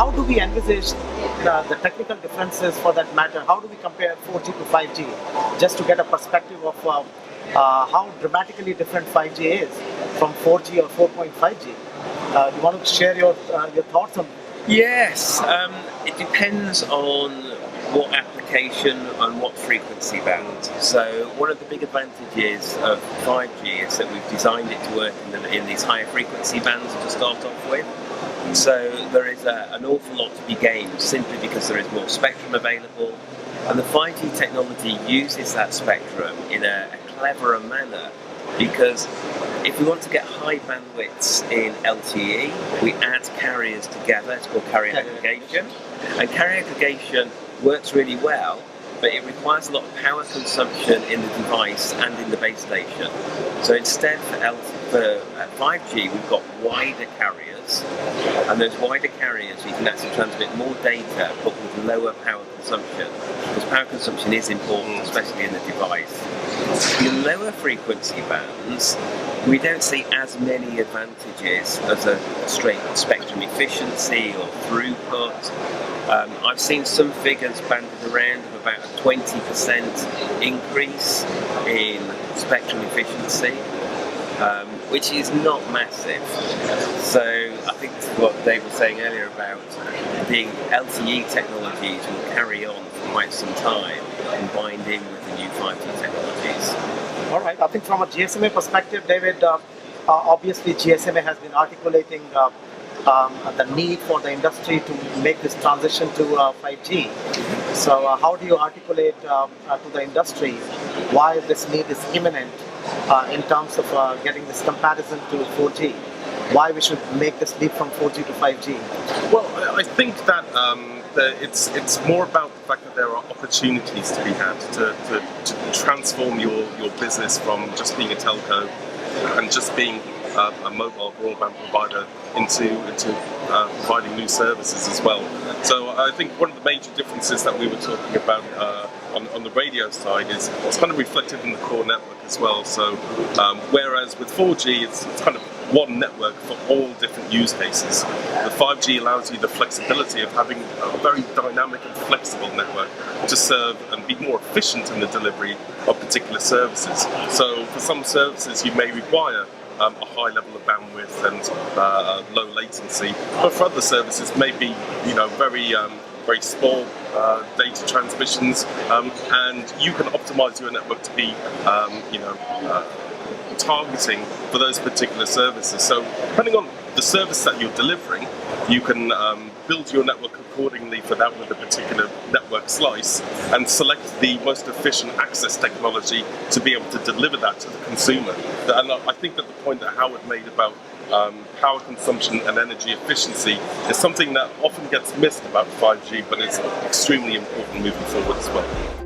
How do we envisage the technical differences for that matter? How do we compare 4G to 5G? Just to get a perspective of how dramatically different 5G is from 4G or 4.5G. You want to share your thoughts on? Yes, it depends on what application and what frequency band. So one of the big advantages of 5G is that we've designed it to work in these higher frequency bands to start off with. So there is an awful lot to be gained simply because there is more spectrum available, and the 5G technology uses that spectrum in a cleverer manner, because if we want to get high bandwidths in LTE, we add carriers together. It's called carrier aggregation, and carrier aggregation works really well, but it requires a lot of power consumption in the device and in the base station. So instead for 5G, we've got wider carriers, and those wider carriers you can actually transmit more data but with lower power consumption, because power consumption is important, especially in the device. In lower frequency bands, we don't see as many advantages as a straight spectrum efficiency or throughput. I've seen some figures banded around of about a 20% increase in spectrum efficiency, which is not massive. So I think what Dave was saying earlier about the LTE technologies will carry on for quite some time, combined in with the new 5G technologies. All right, I think from a GSMA perspective, David, obviously GSMA has been articulating the need for the industry to make this transition to 5G. So how do you articulate to the industry why this need is imminent in terms of getting this comparison to 4G? Why we should make this leap from 4G to 5G? Well, I think that it's more about the fact that there are opportunities to be had to transform your business from just being a telco and just being a mobile broadband provider into providing new services as well. So I think one of the major differences that we were talking about on the radio side is it's kind of reflected in the core network as well. So whereas with 4G it's kind of one network for all different use cases, the 5G allows you the flexibility of having a very dynamic and flexible network to serve and be more efficient in the delivery of particular services. So for some services you may require a high level of bandwidth and low latency, but for other services maybe very small data transmissions, and you can optimize your network to be targeting for those particular services. So depending on the service that you're delivering, you can build your network accordingly for that with a particular network slice and select the most efficient access technology to be able to deliver that to the consumer. And I think that the point that Howard made about power consumption and energy efficiency is something that often gets missed about 5G, but it's extremely important moving forward as well.